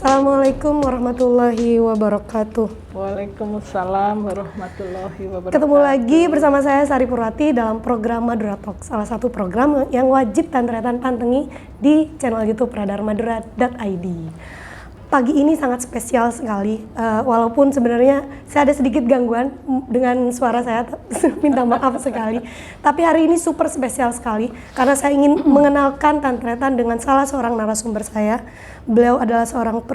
Assalamualaikum warahmatullahi wabarakatuh. Waalaikumsalam warahmatullahi wabarakatuh. Ketemu lagi bersama saya Sari Purwati dalam program Madura Talk, salah satu program yang wajib Tantretan pantengi di channel YouTube radarmadura.id. Pagi ini sangat spesial sekali, walaupun sebenarnya saya ada sedikit gangguan dengan suara saya, minta maaf sekali. Tapi hari ini super spesial sekali karena saya ingin mengenalkan Tantretan dengan salah seorang narasumber saya. Beliau adalah seorang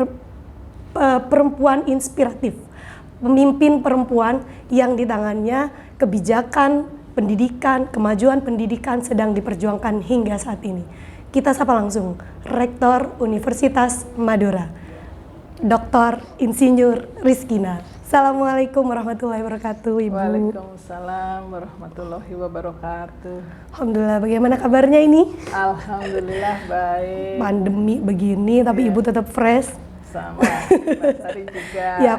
perempuan inspiratif, pemimpin perempuan yang di tangannya kebijakan, pendidikan, kemajuan pendidikan sedang diperjuangkan hingga saat ini. Kita sapa langsung Rektor Universitas Madura, Dr. Insinyur Rizkina. Assalamualaikum warahmatullahi wabarakatuh, Ibu. Waalaikumsalam warahmatullahi wabarakatuh. Alhamdulillah, bagaimana kabarnya ini? Alhamdulillah baik. Pandemi begini, tapi Ibu tetap fresh. Sama, Mbak Sari juga. Ya,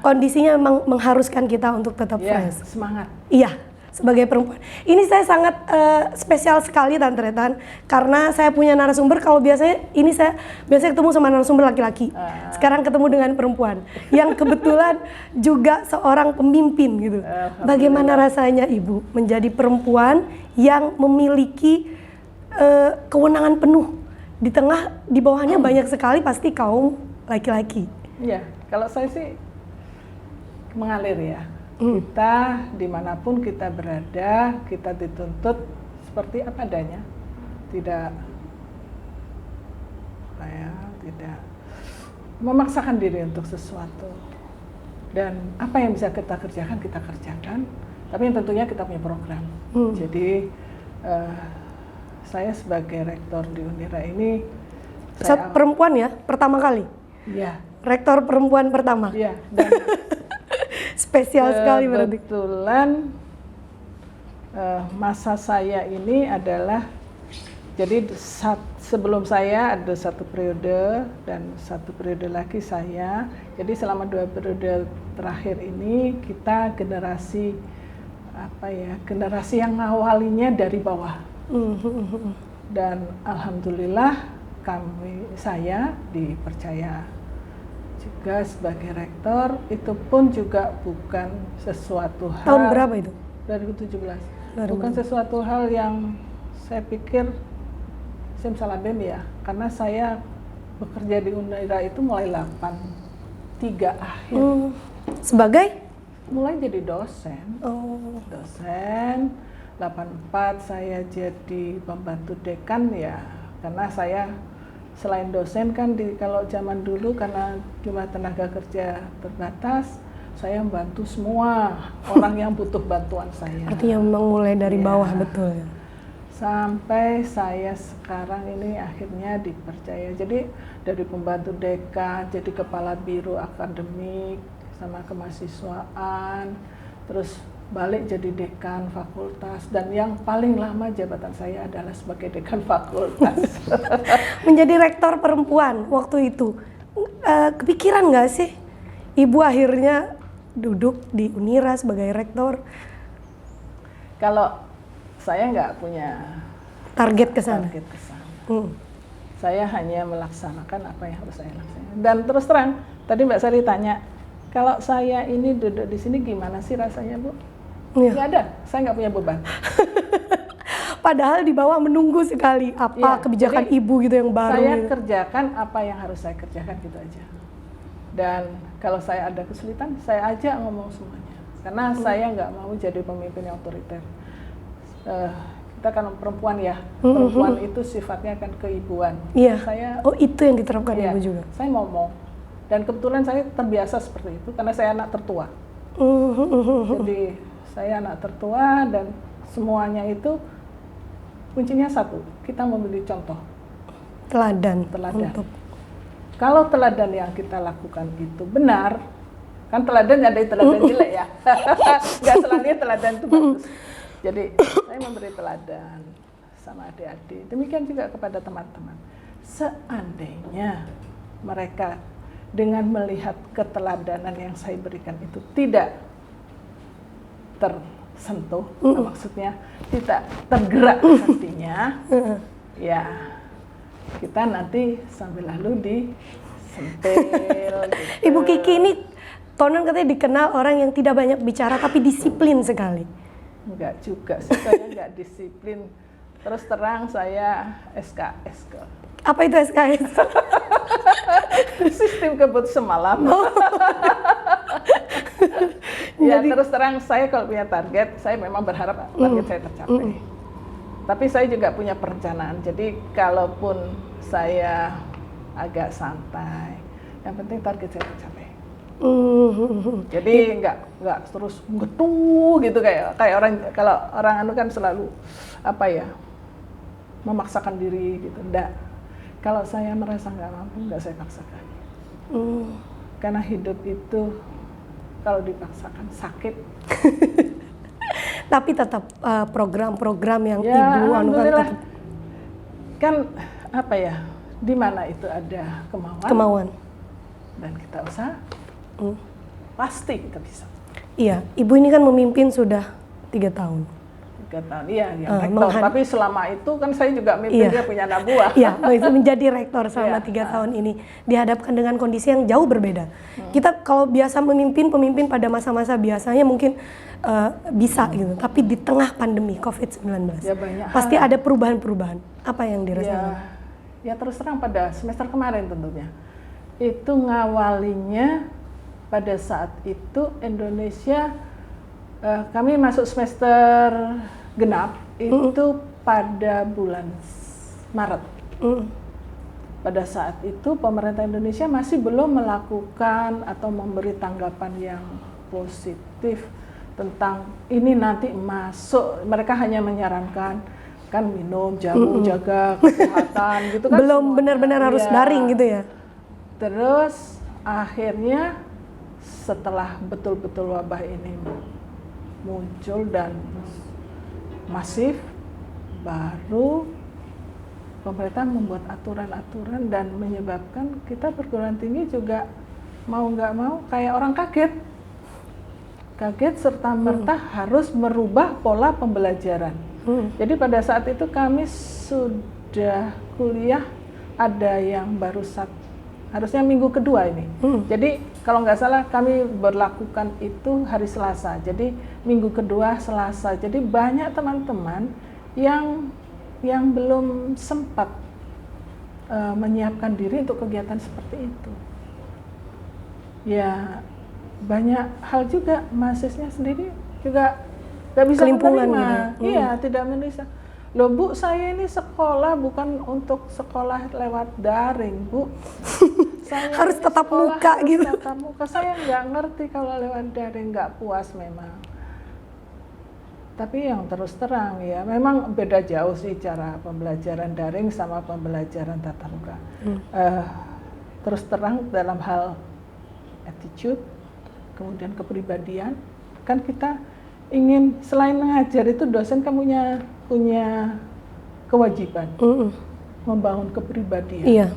kondisinya memang mengharuskan kita untuk tetap fresh. Semangat. Iya, sebagai perempuan. Ini saya sangat spesial sekali Tantretan karena saya punya narasumber. Kalau biasanya ketemu sama narasumber laki-laki. Sekarang ketemu dengan perempuan yang kebetulan juga seorang pemimpin gitu. Bagaimana rasanya Ibu menjadi perempuan yang memiliki kewenangan penuh di bawahnya banyak sekali pasti kaum laki-laki. Iya, kalau saya sih mengalir ya. Kita dimanapun kita berada, kita dituntut seperti apa adanya, tidak memaksakan diri untuk sesuatu, dan apa yang bisa kita kerjakan, tapi yang tentunya kita punya program. Jadi saya sebagai rektor di Unira ini, perempuan ya, pertama kali? Iya. Rektor perempuan pertama? Iya, dan spesial sekali berarti. Kebetulan masa saya ini adalah, jadi sebelum saya ada satu periode dan satu periode lagi saya. Jadi selama 2 periode terakhir ini kita generasi yang awalnya dari bawah. Dan alhamdulillah saya dipercaya juga sebagai rektor. Itu pun juga bukan sesuatu hal. Tahun berapa itu? 2017. Bukan sesuatu hal yang saya pikir simsalabim ya, karena saya bekerja di Unira itu mulai 83 akhir. Sebagai? Mulai jadi dosen. Dosen. 84 saya jadi pembantu dekan ya, karena saya selain dosen kan kalau zaman dulu karena jumlah tenaga kerja terbatas, saya membantu semua orang yang butuh bantuan saya. Artinya memang mulai dari bawah, betul ya. Sampai saya sekarang ini akhirnya dipercaya. Jadi dari pembantu dekan, jadi kepala biro akademik sama kemahasiswaan, terus balik jadi dekan fakultas, dan yang paling lama jabatan saya adalah sebagai dekan fakultas. Menjadi rektor perempuan waktu itu, kepikiran nggak sih Ibu akhirnya duduk di Unira sebagai rektor? Kalau saya nggak punya target ke sana. Saya hanya melaksanakan apa yang harus saya laksanakan. Dan terus terang, tadi Mbak Sari tanya, kalau saya ini duduk di sini gimana sih rasanya, Bu? Nggak ada, saya nggak punya beban. Padahal di bawah menunggu sekali kebijakan Ibu gitu yang baru. Saya kerjakan apa yang harus saya kerjakan gitu aja. Dan kalau saya ada kesulitan, saya ajak ngomong semuanya. Karena saya nggak mau jadi pemimpin yang otoriter. Kita kan perempuan ya, perempuan itu sifatnya kan keibuan. Iya. Saya, itu yang diterapkan Ibu juga. Saya ngomong. Dan kebetulan saya terbiasa seperti itu karena saya anak tertua. Jadi saya anak tertua, dan semuanya itu kuncinya satu, kita memilih contoh. Teladan. Kalau teladan yang kita lakukan itu benar, kan teladan ada teladan jelek ya. Nggak selamanya teladan itu bagus. Jadi saya memberi teladan sama adik-adik. Demikian juga kepada teman-teman. Seandainya mereka dengan melihat keteladanan yang saya berikan itu tidak tersentuh, maksudnya tidak tergerak hatinya, ya kita nanti sambil lalu sentil. Gitu. Ibu Kiki ini konon katanya dikenal orang yang tidak banyak bicara tapi disiplin sekali. Enggak juga sih, saya enggak disiplin. Terus terang saya SKS kok. Apa itu SKS? Sistem keputusan malam. Ya terus terang saya kalau punya target, saya memang berharap target saya tercapai. Tapi saya juga punya perencanaan. Jadi kalaupun saya agak santai, yang penting target saya tercapai. Jadi nggak terus getu gitu kayak orang, kalau orang anu kan selalu apa ya, memaksakan diri gitu. Enggak. Kalau saya merasa nggak mampu, nggak saya paksakan. Karena hidup itu kalau dipaksakan sakit. Tapi tetap program-program yang ya, Ibu anukan kan apa ya, di mana itu ada kemauan dan kita usaha, pasti kita bisa. Iya, Ibu ini kan memimpin sudah 3 tahun. 3 tahun, iya, rektor. Tapi selama itu kan saya juga mimpin, dia punya anak buah. Iya, menjadi rektor selama 3 tahun ini dihadapkan dengan kondisi yang jauh berbeda. Kita kalau biasa pemimpin pada masa-masa biasanya mungkin bisa gitu, tapi di tengah pandemi COVID-19 ya, banyak pasti ada perubahan-perubahan. Apa yang dirasakan? Ya terus terang pada semester kemarin tentunya. Itu ngawalinya pada saat itu Indonesia, kami masuk semester genap itu pada bulan Maret. Pada saat itu pemerintah Indonesia masih belum melakukan atau memberi tanggapan yang positif tentang ini nanti masuk. Mereka hanya menyarankan kan minum jamu, jaga kesehatan gitu kan. Belum benar-benar harus daring gitu ya. Terus akhirnya setelah betul-betul wabah ini muncul dan masif, baru pemerintah membuat aturan-aturan dan menyebabkan kita perguruan tinggi juga mau nggak mau kayak orang kaget serta merta harus merubah pola pembelajaran. Jadi pada saat itu kami sudah kuliah, ada yang baru harusnya minggu kedua ini. Jadi kalau nggak salah kami berlakukan itu hari Selasa. Jadi minggu kedua Selasa. Jadi banyak teman-teman yang belum sempat menyiapkan diri untuk kegiatan seperti itu. Ya banyak hal juga, mahasiswanya sendiri juga nggak bisa menerima. Gitu. Iya, tidak menerima. Loh Bu, saya ini sekolah bukan untuk sekolah lewat daring, Bu. Saya harus tetap muka gitu. Tetap muka. Saya nggak ngerti kalau lewat daring, nggak puas memang. Tapi yang terus terang ya, memang beda jauh sih cara pembelajaran daring sama pembelajaran tatap muka. Terus terang dalam hal attitude, kemudian kepribadian, kan kita ingin selain mengajar itu dosen kan punya kewajiban membangun kepribadian. Iya.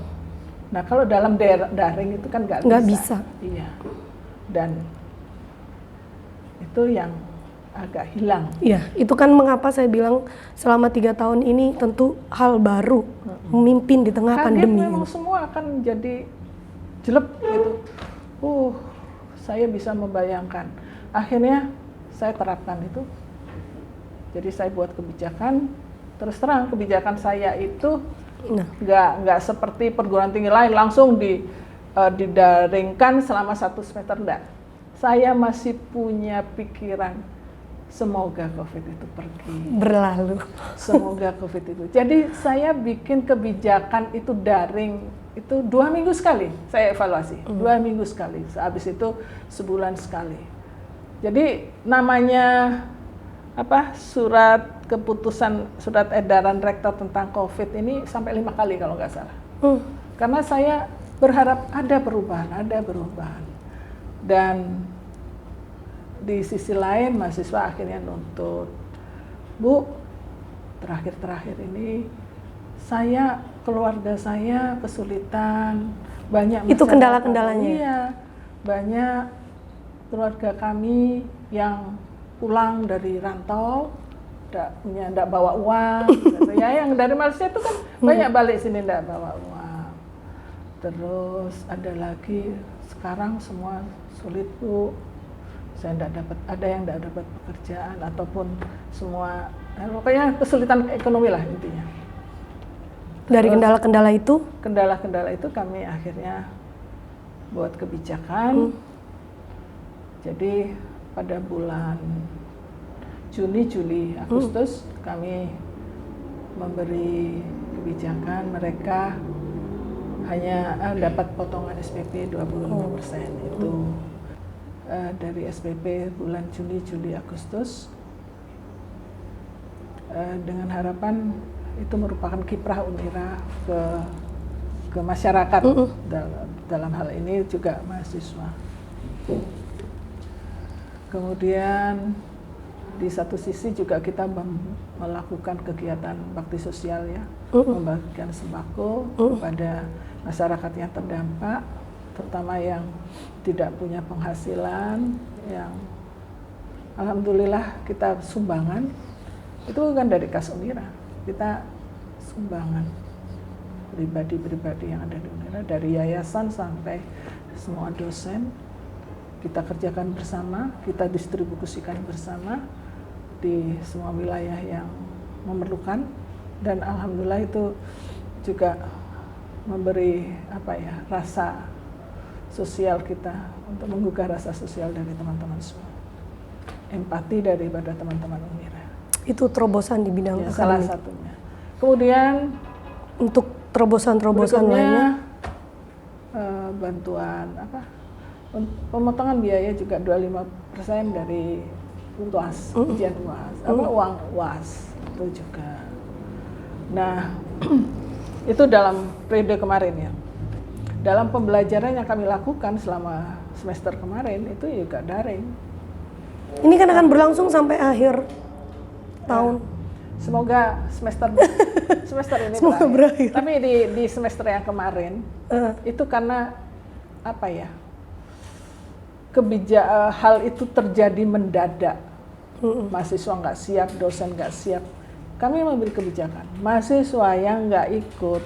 Nah kalau dalam daring itu kan nggak bisa. Iya. Dan itu yang agak hilang. Iya, itu kan mengapa saya bilang selama 3 tahun ini tentu hal baru memimpin di tengah pandemi. Memang semua akan jadi jelek gitu. Saya bisa membayangkan. Akhirnya saya terapkan itu. Jadi saya buat kebijakan. Terus terang kebijakan saya itu nggak seperti perguruan tinggi lain langsung didaringkan selama 1 semester, enggak. Saya masih punya pikiran semoga COVID itu pergi, berlalu. Semoga COVID itu. Jadi saya bikin kebijakan itu daring itu 2 minggu sekali saya evaluasi, 2 minggu sekali. Habis itu sebulan sekali. Jadi namanya surat keputusan, surat edaran rektor tentang COVID ini sampai 5 kali kalau nggak salah. Karena saya berharap ada perubahan. Dan di sisi lain mahasiswa akhirnya nuntut, Bu, terakhir ini keluarga saya kesulitan, banyak masyarakat. Itu kendala-kendalanya? Iya, banyak keluarga kami yang pulang dari rantau, enggak bawa uang, gitu ya. Yang dari Malaysia itu kan banyak balik sini enggak bawa uang. Terus ada lagi sekarang semua sulit Bu, saya ada yang tidak dapat pekerjaan ataupun semua, pokoknya kesulitan ekonomi lah intinya. Dari kendala-kendala itu? Kendala-kendala itu kami akhirnya buat kebijakan. Jadi pada bulan Juni, Juli, Agustus kami memberi kebijakan mereka hanya dapat potongan SPP 25%. Itu dari SPP bulan Juni, Juli, Agustus, dengan harapan itu merupakan kiprah Unira ke masyarakat, dalam hal ini juga mahasiswa. Kemudian di satu sisi juga kita melakukan kegiatan bakti sosial ya, membagikan sembako kepada masyarakat yang terdampak, terutama yang tidak punya penghasilan, yang alhamdulillah kita sumbangan, itu bukan dari kas Unira, kita sumbangan pribadi-pribadi yang ada di Unira, dari yayasan sampai semua dosen, kita kerjakan bersama, kita distribusikan bersama di semua wilayah yang memerlukan, dan alhamdulillah itu juga memberi rasa sosial kita, untuk menggugah rasa sosial dari teman-teman semua, empati daripada teman-teman Unira. Itu terobosan di bidang akademik. Salah satunya. Kemudian untuk terobosan-terobosan lainnya, bantuan pemotongan biaya juga 25% dari UAS, ujian UAS, uang UAS itu juga. Nah, itu dalam periode kemarin ya. Dalam pembelajaran yang kami lakukan selama semester kemarin itu juga daring. Ini kan akan berlangsung sampai akhir tahun. Semoga semester ini semoga berakhir. Tapi di semester yang kemarin itu karena hal itu terjadi mendadak. Mahasiswa nggak siap, dosen nggak siap. Kami memberi kebijakan, mahasiswa yang nggak ikut,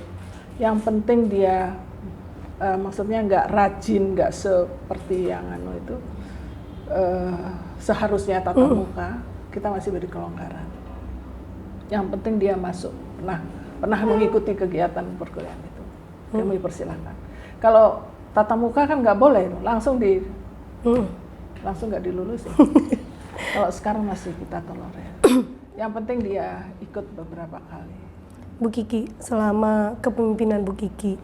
yang penting dia maksudnya nggak rajin, nggak seperti yang itu seharusnya tatap muka, kita masih beri kelonggaran. Yang penting dia masuk, pernah mengikuti kegiatan perkuliahan itu, kami persilahkan. Kalau tatap muka kan nggak boleh, langsung nggak dilulusin. Kalau sekarang masih kita tolerir. Yang penting dia ikut beberapa kali. Bu Kiki, selama kepemimpinan Bu Kiki,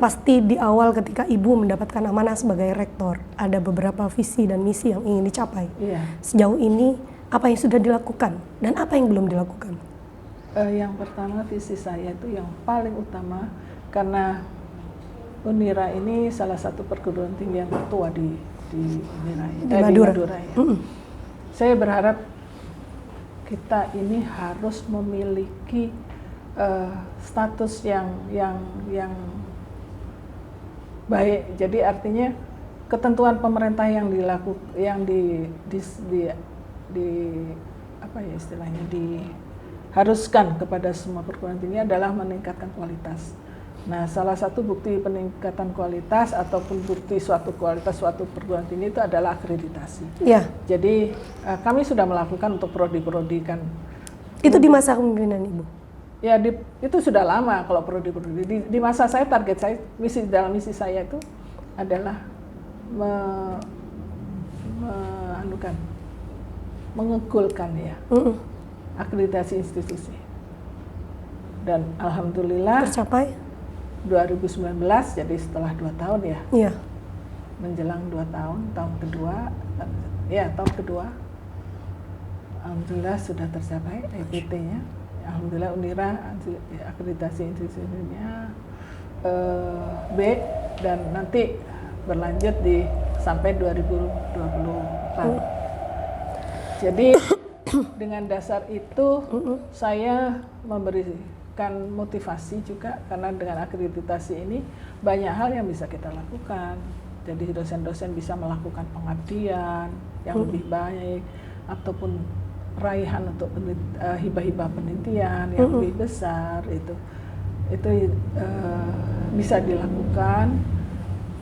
pasti di awal ketika Ibu mendapatkan amanah sebagai rektor, ada beberapa visi dan misi yang ingin dicapai. Iya. Sejauh ini, apa yang sudah dilakukan dan apa yang belum dilakukan? Yang pertama, visi saya itu yang paling utama, karena Unira ini salah satu perguruan tinggi yang tertua di Madura ya. Saya berharap kita ini harus memiliki status yang baik. Jadi artinya ketentuan pemerintah yang diharuskan kepada semua perguruan tinggi adalah meningkatkan kualitas. Nah, salah satu bukti peningkatan kualitas ataupun bukti suatu kualitas suatu perguruan tinggi itu adalah akreditasi. Ya. Jadi kami sudah melakukan untuk prodi-prodi kan. Itu di masa kepemimpinan Ibu? Ya, itu sudah lama kalau prodi-prodi. Di masa saya, target saya, dalam misi saya itu adalah mengegulkan ya akreditasi institusi. Dan alhamdulillah tercapai. 2019, jadi setelah 2 tahun ya. Iya. Menjelang 2 tahun, tahun kedua. Alhamdulillah sudah tercapai EPT-nya. Alhamdulillah Unira akreditasi institusinya B, dan nanti berlanjut sampai 2024. Jadi dengan dasar itu saya memberikan motivasi juga, karena dengan akreditasi ini banyak hal yang bisa kita lakukan. Jadi dosen-dosen bisa melakukan pengabdian yang lebih baik, ataupun raihan untuk hibah-hibah penelitian yang lebih besar. itu bisa dilakukan,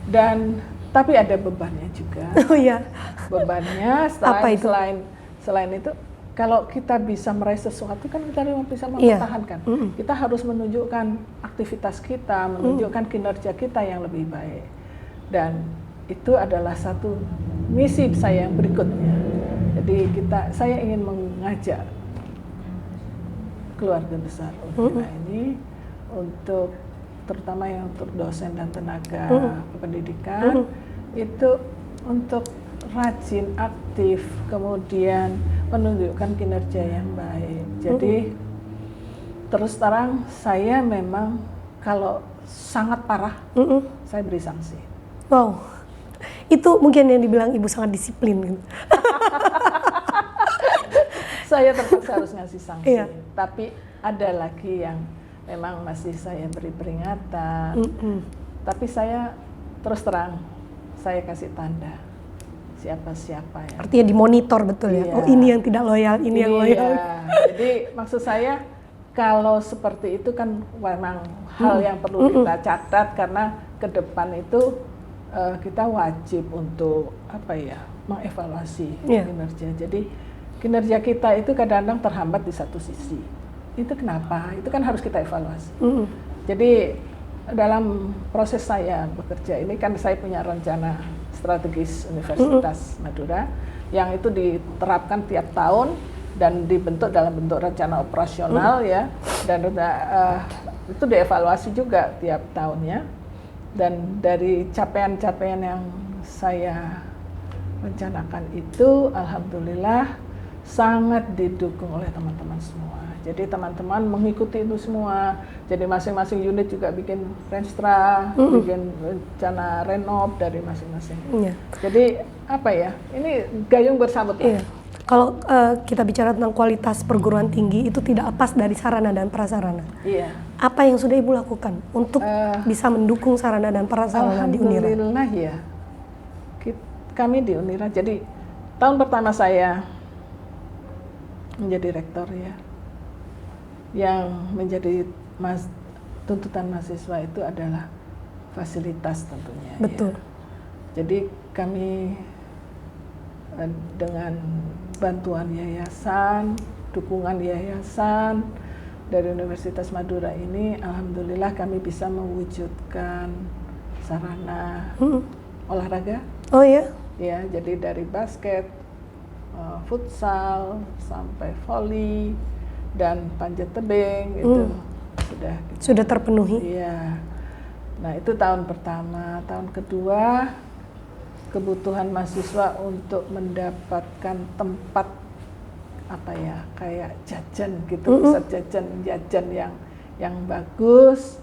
dan tapi ada bebannya juga. Oh iya. Bebannya Apa itu? selain itu, kalau kita bisa meraih sesuatu kan kita bisa Iya. mempertahankan. Kita harus menunjukkan aktivitas kita, menunjukkan kinerja kita yang lebih baik. Dan itu adalah satu misi saya yang berikutnya. Jadi saya ingin mengajak keluarga besar Unira ini untuk, terutama yang untuk dosen dan tenaga pendidikan, itu untuk rajin, aktif, kemudian menunjukkan kinerja yang baik. Jadi terus terang saya memang kalau sangat parah, saya beri sanksi. Wow, itu mungkin yang dibilang ibu sangat disiplin gitu. Saya terpaksa harus ngasih sanksi, Iya. tapi ada lagi yang memang masih saya beri peringatan. Tapi saya terus terang, saya kasih tanda siapa-siapa ya. Artinya dimonitor betul ya. Iya. Oh ini yang tidak loyal, ini yang loyal. Jadi maksud saya kalau seperti itu kan memang hal yang perlu kita catat, karena ke depan itu kita wajib untuk mengevaluasi kinerja. Jadi kinerja kita itu kadang-kadang terhambat di satu sisi. Itu kenapa? Itu kan harus kita evaluasi. Jadi dalam proses saya bekerja ini kan saya punya rencana strategis Universitas Madura yang itu diterapkan tiap tahun dan dibentuk dalam bentuk rencana operasional ya, dan itu dievaluasi juga tiap tahunnya. Dan dari capaian-capaian yang saya rencanakan itu alhamdulillah sangat didukung oleh teman-teman semua. Jadi teman-teman mengikuti itu semua. Jadi masing-masing unit juga bikin renstra, bikin rencana renov dari masing-masing. Iya. Jadi ini gayung bersambut. Iya. Kalau kita bicara tentang kualitas perguruan tinggi itu tidak lepas dari sarana dan prasarana. Iya. Apa yang sudah ibu lakukan untuk bisa mendukung sarana dan prasarana di Unira? Alhamdulillah ya. Kami di Unira, jadi tahun pertama saya menjadi rektor ya, yang menjadi tuntutan mahasiswa itu adalah fasilitas tentunya. Betul. Ya. Jadi kami dengan bantuan yayasan, dukungan yayasan dari Universitas Madura ini, alhamdulillah kami bisa mewujudkan sarana olahraga. Oh ya? Ya, jadi dari basket, futsal, sampai volley dan panjat tebing itu sudah terpenuhi. Iya. Nah, itu tahun pertama. Tahun kedua, kebutuhan mahasiswa untuk mendapatkan tempat kayak jajan gitu, pusat jajan yang bagus,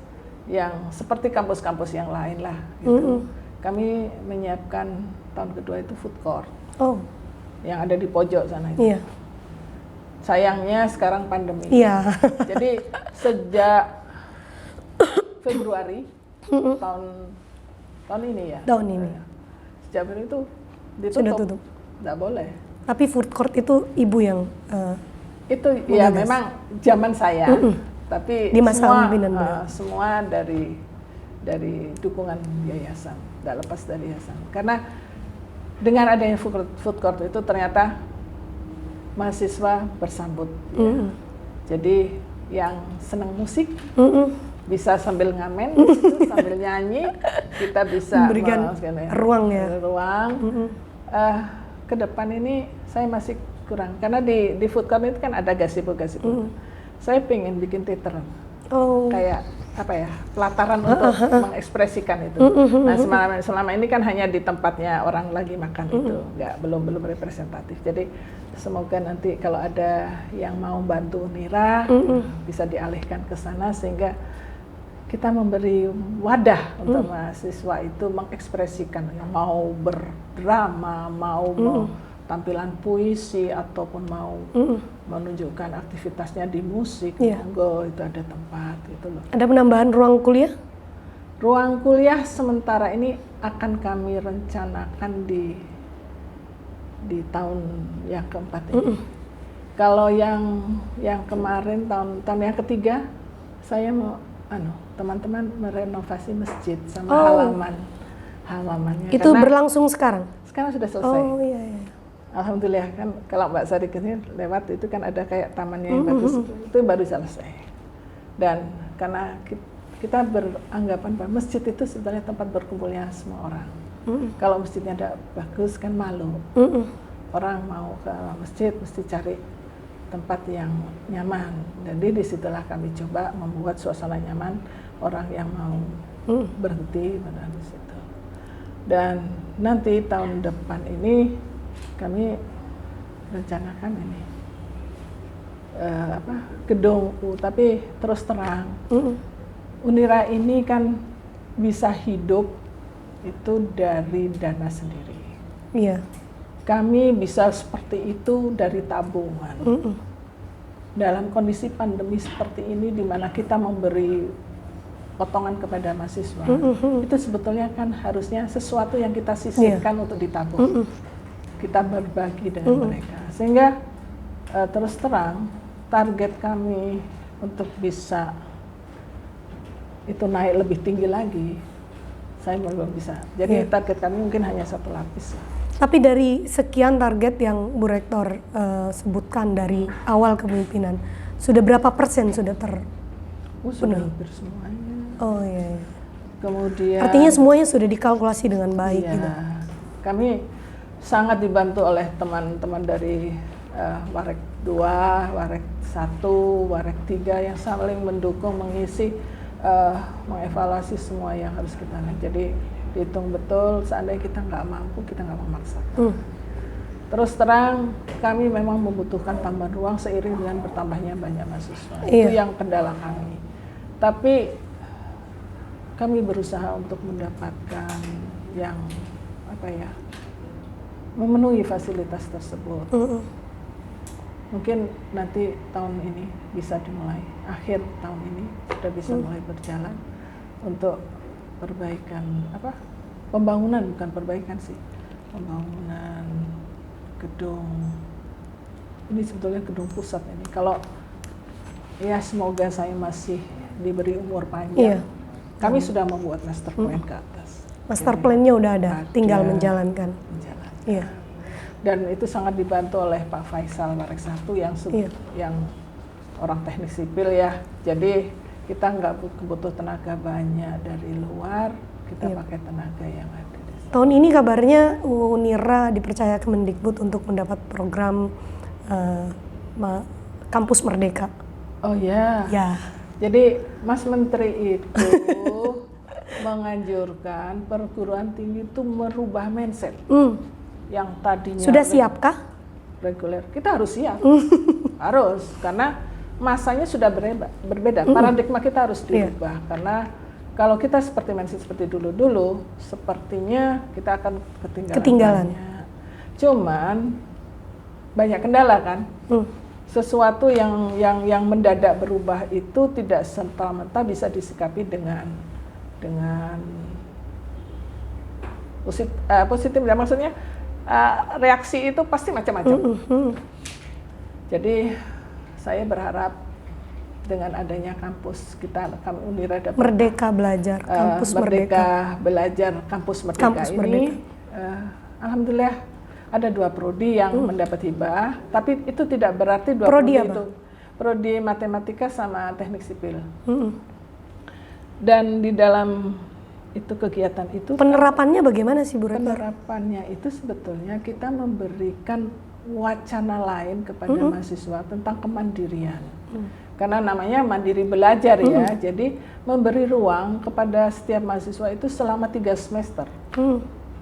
yang seperti kampus-kampus yang lain lah gitu. Kami menyiapkan tahun kedua itu food court. Oh. Yang ada di pojok sana itu. Iya. Sayangnya sekarang pandemi. Iya. Jadi sejak Februari tahun ini ya. Tahun ini. Sejak itu ditutup. Sudah tutup. Nggak boleh. Tapi food court itu ibu yang itu ya memang zaman saya. Tapi di masa semua dari dukungan yayasan, nggak lepas dari yayasan. Karena dengan adanya food court itu ternyata mahasiswa bersambut. Jadi yang senang musik bisa sambil ngamen, sambil nyanyi, kita bisa memberikan ruang ya. Ke depan ini saya masih kurang, karena di food court itu kan ada gazebo. Saya pengen bikin teater, kayak pelataran untuk mengekspresikan itu. Nah selama ini kan hanya di tempatnya orang lagi makan itu, belum representatif. Jadi semoga nanti kalau ada yang mau bantu Unira bisa dialihkan ke sana, sehingga kita memberi wadah untuk mahasiswa itu mengekspresikan, yang mau berdrama, mau tampilan puisi, ataupun mau menunjukkan aktivitasnya di musik, monggo, itu ada tempat gitu loh. Ada penambahan ruang kuliah? Ruang kuliah sementara ini akan kami rencanakan di tahun yang keempat ini. Kalau yang kemarin tahun yang ketiga, saya mau teman-teman merenovasi masjid sama halamannya. Itu berlangsung sekarang? Sekarang sudah selesai. Oh iya, iya. Alhamdulillah, kan kalau Mbak Sari kesini lewat itu kan ada kayak tamannya yang bagus, itu baru selesai. Dan karena kita beranggapan bahwa masjid itu sebenarnya tempat berkumpulnya semua orang. Kalau masjidnya tidak bagus kan malu. Orang mau ke masjid mesti cari tempat yang nyaman. Jadi disitulah kami coba membuat suasana nyaman orang yang mau berhenti pada di situ. Dan nanti tahun depan ini kami rencanakan ini gedung tapi terus terang Unira ini kan bisa hidup itu dari dana sendiri. Iya. Kami bisa seperti itu dari tabungan. Dalam kondisi pandemi seperti ini di mana kita memberi potongan kepada mahasiswa, itu sebetulnya kan harusnya sesuatu yang kita sisihkan untuk ditabung. Kita berbagi dengan mereka. Sehingga terus terang target kami untuk bisa itu naik lebih tinggi lagi, saya belum bisa. Jadi target kami mungkin hanya 1 lapis. Tapi dari sekian target yang Bu Rektor sebutkan dari awal kepemimpinan, sudah berapa persen sudah sudah hampir semuanya. Oh iya. Kemudian artinya semuanya sudah dikalkulasi dengan baik gitu. Kami sangat dibantu oleh teman-teman dari Warek 2, Warek 1, Warek 3 yang saling mendukung, mengisi, mengevaluasi semua yang harus kita lakukan. Jadi hitung betul, seandainya kita nggak mampu, kita nggak memaksakan. Terus terang, kami memang membutuhkan tambahan ruang seiring dengan bertambahnya banyak mahasiswa. Itu yang kendala kami. Tapi kami berusaha untuk mendapatkan yang memenuhi fasilitas tersebut. Mungkin nanti tahun ini bisa dimulai, akhir tahun ini sudah bisa mulai berjalan untuk perbaikan pembangunan, bukan perbaikan sih, pembangunan gedung. Ini sebetulnya gedung pusat ini. Kalau semoga saya masih diberi umur panjang, kami sudah membuat master plan ke atas. Master plan-nya udah ada, tinggal menjalankan. Iya. Dan itu sangat dibantu oleh Pak Faisal Warek 1 yang orang teknik sipil ya. Jadi kita nggak butuh tenaga banyak dari luar, kita pakai tenaga yang ada. Tahun ini kabarnya Unira dipercaya Kemendikbud untuk mendapat program Kampus Merdeka. Oh ya. Ya. Jadi Mas Menteri itu menganjurkan perguruan tinggi itu merubah mindset. Yang tadinya sudah siapkah? Reguler. Kita harus siap. Harus, karena masanya sudah berbeda. Paradigma kita harus dirubah karena kalau kita seperti mindset seperti dulu-dulu, sepertinya kita akan ketinggalan. Cuman banyak kendala kan. Sesuatu yang mendadak berubah itu tidak serta-merta bisa disikapi dengan positif. Ya, maksudnya reaksi itu pasti macam-macam. Jadi saya berharap dengan adanya kampus kami Unira dapat Merdeka Belajar, Kampus Merdeka Belajar, Kampus Merdeka ini. Alhamdulillah ada 2 prodi yang mendapat hibah, tapi itu tidak berarti 2 prodi itu. Prodi matematika sama teknik sipil. Dan di dalam itu kegiatan itu penerapannya bagaimana sih Bu Rektor? Penerapannya itu sebetulnya kita memberikan wacana lain kepada mahasiswa tentang kemandirian. Karena namanya mandiri belajar ya, jadi memberi ruang kepada setiap mahasiswa itu selama 3 semester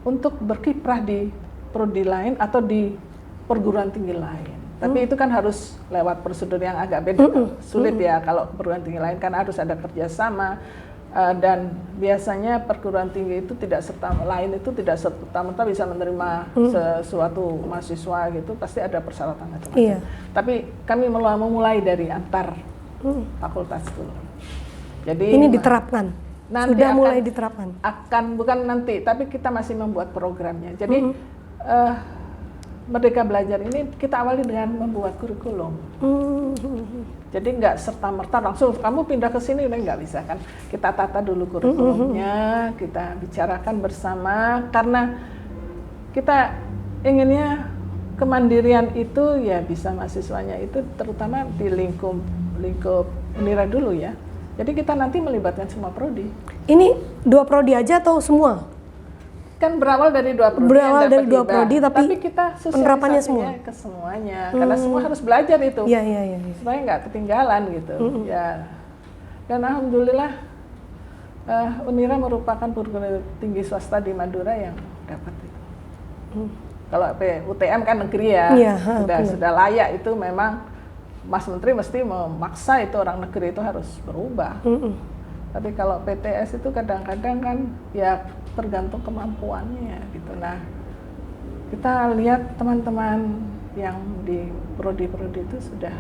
untuk berkiprah di prodi lain atau di perguruan tinggi lain. Tapi itu kan harus lewat prosedur yang agak beda, sulit ya kalau perguruan tinggi lain kan harus ada kerjasama. Dan biasanya perguruan tinggi itu tidak serta-merta bisa menerima sesuatu mahasiswa gitu, pasti ada persyaratan macam-macam. Tapi kami memulai dari antar fakultas dulu. Jadi ini diterapkan. Sudah mulai diterapkan. Bukan nanti, tapi kita masih membuat programnya. Jadi Merdeka Belajar ini kita awali dengan membuat kurikulum. Jadi nggak serta-merta langsung kamu pindah ke sini, udah nggak bisa kan. Kita tata dulu kurikulumnya, kita bicarakan bersama, karena kita inginnya kemandirian itu ya bisa mahasiswanya itu terutama di lingkup Unira dulu ya. Jadi kita nanti melibatkan semua prodi. Ini 2 prodi aja atau semua? Kan berawal dari 2 prodi. Berawal dari 2 prodi, tapi kita penerapannya semua ke semuanya. Karena semua harus belajar itu. Iya. Supaya nggak ketinggalan gitu. Ya. Dan alhamdulillah Unira merupakan perguruan tinggi swasta di Madura yang dapat itu. Kalau UTM kan negeri ya, sudah layak itu, memang Mas Menteri mesti memaksa itu orang negeri itu harus berubah. Tapi kalau PTS itu kadang-kadang kan ya tergantung kemampuannya gitu. Nah, kita lihat teman-teman yang di prodi-prodi itu sudah,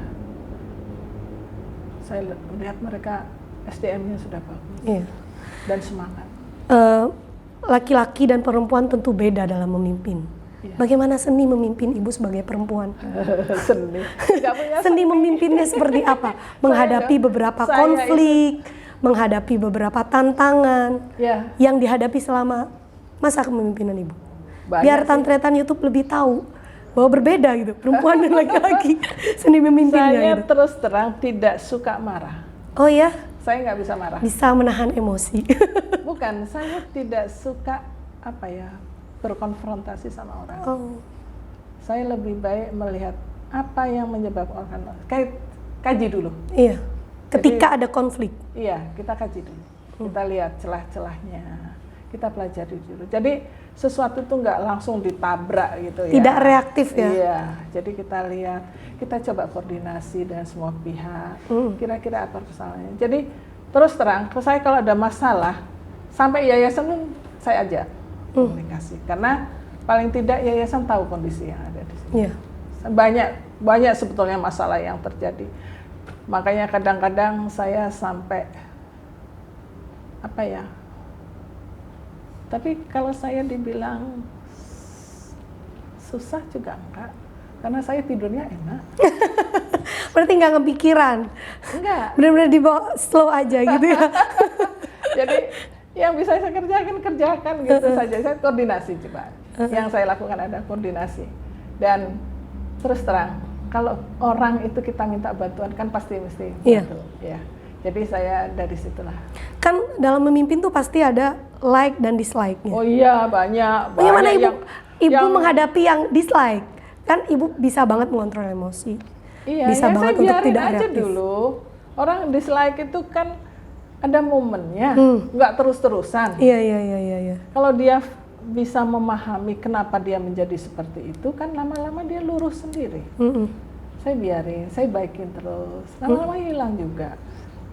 saya lihat mereka SDM-nya sudah bagus dan semangat. Laki-laki dan perempuan tentu beda dalam memimpin. Bagaimana seni memimpin Ibu sebagai perempuan? Seni. Seni memimpinnya seperti apa? Menghadapi beberapa konflik, menghadapi beberapa tantangan yang dihadapi selama masa kepemimpinan Ibu. Biar tantretan YouTube lebih tahu bahwa berbeda gitu, perempuan dan laki-laki seni memimpinnya. Saya terus terang tidak suka marah. Oh ya? Saya nggak bisa marah. Bisa menahan emosi. Bukan, saya tidak suka berkonfrontasi sama orang. Saya lebih baik melihat apa yang menyebabkan orang. Kaji dulu. Iya. Ketika ada konflik. Iya, kita kaji dulu. Kita lihat celah-celahnya. Kita pelajari dulu. Jadi sesuatu itu nggak langsung ditabrak gitu ya. Tidak reaktif ya. Iya. Jadi kita lihat, kita coba koordinasi dengan semua pihak. Kira-kira apa kesalahannya. Jadi terus terang, saya kalau ada masalah sampai yayasan pun saya ajak komunikasi. Karena paling tidak yayasan tahu kondisi yang ada di sini. Iya. Banyak sebetulnya masalah yang terjadi. Makanya kadang-kadang saya sampai tapi kalau saya dibilang susah juga enggak, karena saya tidurnya enak. Berarti nggak kepikiran? Enggak. Benar-benar dibawa slow aja gitu ya. Jadi yang bisa saya kerjakan gitu saja. Saya koordinasi coba. Yang saya lakukan ada koordinasi. Dan terus terang, kalau orang itu kita minta bantuan kan pasti mesti bantu. Ya. Jadi saya dari situlah. Kan dalam memimpin tuh pasti ada like dan dislike-nya. Oh iya, banyak. Bagaimana Ibu menghadapi yang dislike? Kan Ibu bisa banget mengontrol emosi. Iya, bisa banget untuk tidak reaktif. Dulu. Orang dislike itu kan ada momennya, nggak terus-terusan. Iya. Kalau dia bisa memahami kenapa dia menjadi seperti itu, kan lama-lama dia lurus sendiri. Saya biarin, saya baikin terus, lama-lama hilang juga.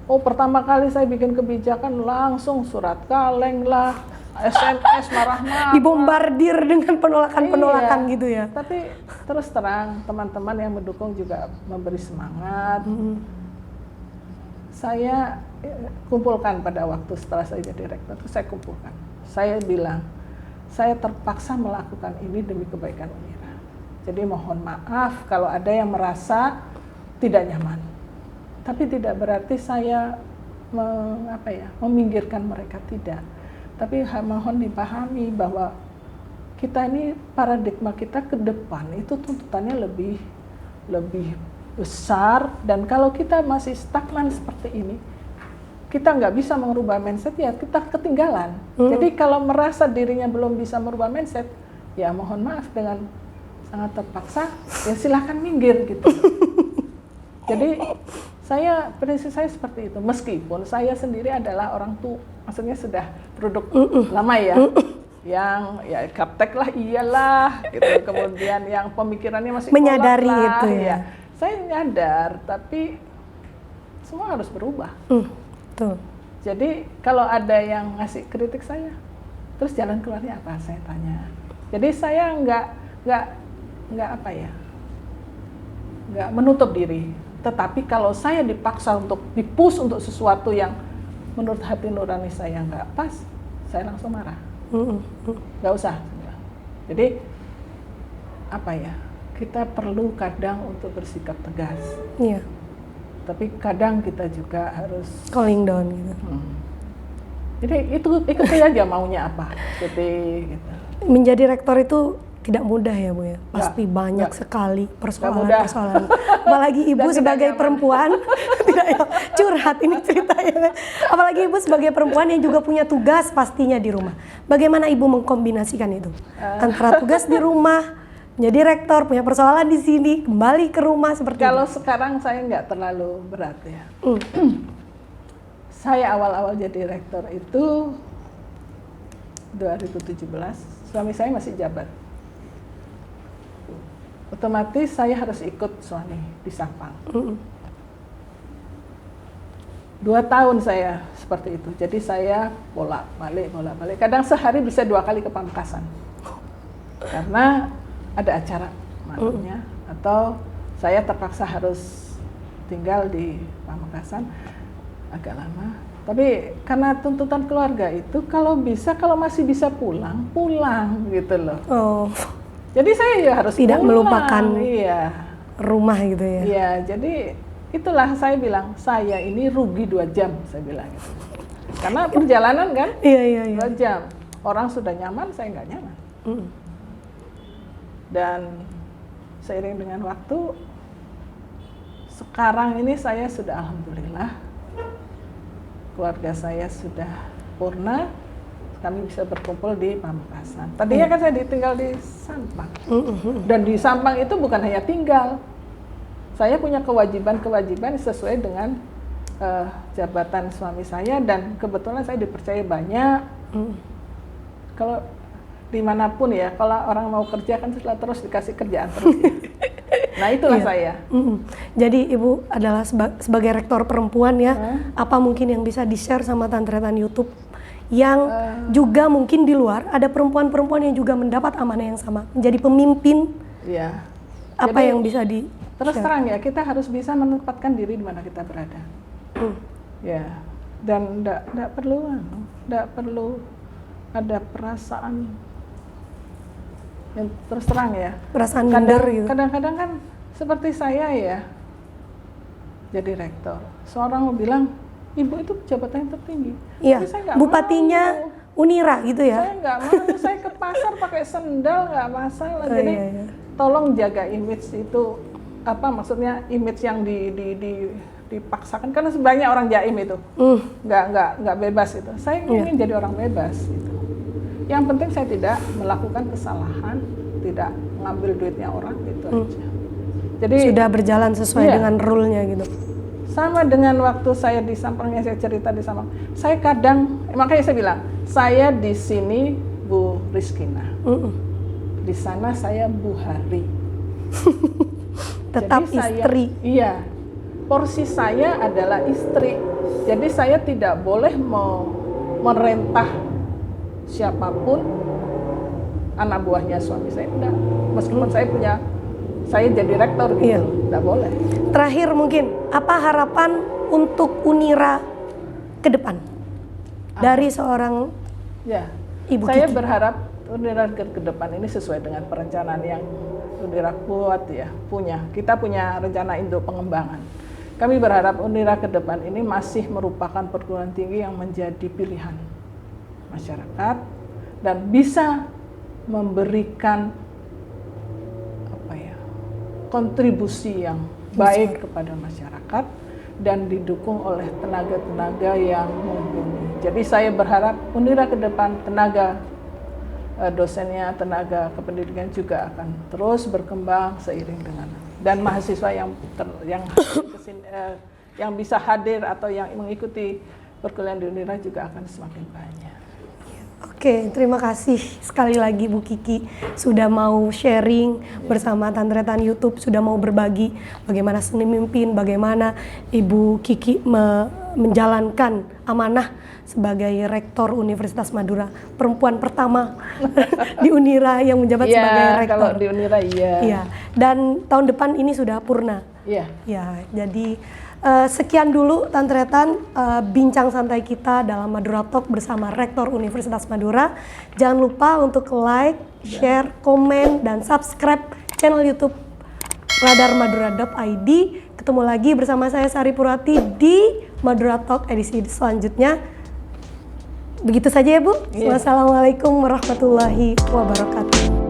Oh, pertama kali saya bikin kebijakan langsung surat kaleng lah, SMS marah-marah. Dibombardir dengan penolakan-penolakan gitu ya. Tapi terus terang, teman-teman yang mendukung juga memberi semangat. Saya kumpulkan pada waktu setelah saya jadi rektor, saya kumpulkan. Saya bilang, saya terpaksa melakukan ini demi kebaikan Unira. Jadi mohon maaf kalau ada yang merasa tidak nyaman. Tapi tidak berarti saya meminggirkan mereka, tidak. Tapi mohon dipahami bahwa kita ini paradigma kita ke depan itu tuntutannya lebih besar, dan kalau kita masih stagnan seperti ini, kita nggak bisa merubah mindset, ya kita ketinggalan. Jadi kalau merasa dirinya belum bisa merubah mindset, ya mohon maaf dengan sangat terpaksa, ya silahkan minggir gitu. Jadi prinsip saya seperti itu, meskipun saya sendiri adalah orang tua, maksudnya sudah produk lama ya, yang ya gaptek lah iyalah gitu, kemudian yang pemikirannya masih menyadari lah, itu ya. Saya nyadar, tapi semua harus berubah. Tuh. Jadi kalau ada yang ngasih kritik saya, terus jalan keluarnya apa? Saya tanya. Jadi saya nggak menutup diri. Tetapi kalau saya dipaksa untuk dipush untuk sesuatu yang menurut hati nurani saya nggak pas, saya langsung marah. Nggak usah. Jadi apa ya, kita perlu kadang untuk bersikap tegas. Iya. Tapi kadang kita juga harus Calling down gitu. Jadi ikuti aja maunya apa, ikuti gitu. Menjadi rektor itu tidak mudah ya Bu ya, pasti banyak sekali persoalan-persoalan. Apalagi ibu sebagai perempuan, tidak ya, curhat ini ceritanya. Apalagi ibu sebagai perempuan yang juga punya tugas pastinya di rumah. Bagaimana ibu mengkombinasikan itu? Antara tugas di rumah, jadi rektor, punya persoalan di sini, kembali ke rumah seperti Kalau itu. sekarang saya nggak terlalu berat ya. Saya awal-awal jadi rektor itu 2017, suami saya masih jabat. Otomatis saya harus ikut suami di Sampang. 2 tahun saya seperti itu. Jadi saya bolak-balik. Kadang sehari bisa 2 kali ke Pamekasan. Karena ada acara malamnya. Atau saya terpaksa harus tinggal di Pamekasan agak lama. Tapi karena tuntutan keluarga itu kalau masih bisa pulang gitu loh. Oh. Jadi saya ya harus tidak pulang. melupakan rumah gitu ya. Iya, jadi itulah saya bilang, saya ini rugi 2 jam, saya bilang gitu. Karena perjalanan kan, Iya. 2 jam. Orang sudah nyaman, saya nggak nyaman. Dan seiring dengan waktu, sekarang ini saya sudah alhamdulillah, keluarga saya sudah purna, kami bisa berkumpul di Pamekasan. Tadinya kan saya tinggal di Sampang. Dan di Sampang itu bukan hanya tinggal. Saya punya kewajiban sesuai dengan jabatan suami saya dan kebetulan saya dipercaya banyak. Kalau dimanapun ya, kalau orang mau kerja kan terus dikasih kerjaan terus. Nah itulah saya. Jadi ibu adalah sebagai rektor perempuan ya, apa mungkin yang bisa di-share sama Tantretan YouTube yang juga mungkin di luar ada perempuan-perempuan yang juga mendapat amanah yang sama, menjadi pemimpin. Iya. Apa Jadi, yang bisa di terus terang ya, kita harus bisa menempatkan diri di mana kita berada. Ya. Dan enggak perlu ada perasaan yang terus terang ya. perasaan minder gitu. Kadang-kadang kan seperti saya ya, jadi rektor. Seorang mau bilang, ibu itu jabatan yang tertinggi. Iya, bupatinya Unira gitu ya. Saya nggak mau, saya ke pasar pakai sendal nggak masalah. Jadi tolong jaga image itu, maksudnya image yang dipaksakan, karena sebanyak orang jaim itu nggak bebas itu. Saya ingin jadi orang bebas gitu. Yang penting saya tidak melakukan kesalahan, tidak ngambil duitnya orang, itu aja. Jadi sudah berjalan sesuai dengan rule-nya gitu. Sama dengan waktu saya di Sampang, yang saya cerita di Sampang, saya kadang, makanya saya bilang, saya di sini Bu Rizkina, di sana saya Bu Hari. Tetap jadi istri. Iya, porsi saya adalah istri. Jadi saya tidak boleh merentah siapapun, anak buahnya suami saya enggak. Meskipun saya jadi rektor gitu, enggak boleh. Terakhir mungkin, apa harapan untuk Unira ke depan dari seorang Ibu Saya Kiki? berharap Unira ke depan ini sesuai dengan perencanaan yang Unira buat ya, kita punya rencana induk pengembangan. Kami berharap Unira ke depan ini masih merupakan perguruan tinggi yang menjadi pilihan masyarakat dan bisa memberikan kontribusi yang baik kepada masyarakat dan didukung oleh tenaga-tenaga yang mumpuni. Jadi saya berharap Unira ke depan tenaga dosennya, tenaga kependidikan juga akan terus berkembang seiring dengan, dan mahasiswa yang bisa hadir atau yang mengikuti perkuliahan di Unira juga akan semakin banyak. Oke, terima kasih sekali lagi Bu Kiki sudah mau sharing bersama Tantretan YouTube, sudah mau berbagi bagaimana seni mimpin, bagaimana Ibu Kiki menjalankan amanah sebagai Rektor Universitas Madura, perempuan pertama di Unira yang menjabat sebagai Rektor. Kalau di Unira iya. Dan tahun depan ini sudah purna. Iya. Ya, jadi sekian dulu Tantretan bincang santai kita dalam Madura Talk bersama Rektor Universitas Madura. Jangan lupa untuk like, share, komen, dan subscribe channel YouTube radarmadura.id. Ketemu lagi bersama saya Sari Purwati di Madura Talk edisi selanjutnya. Begitu saja ya Bu. Iya. Wassalamualaikum warahmatullahi wabarakatuh.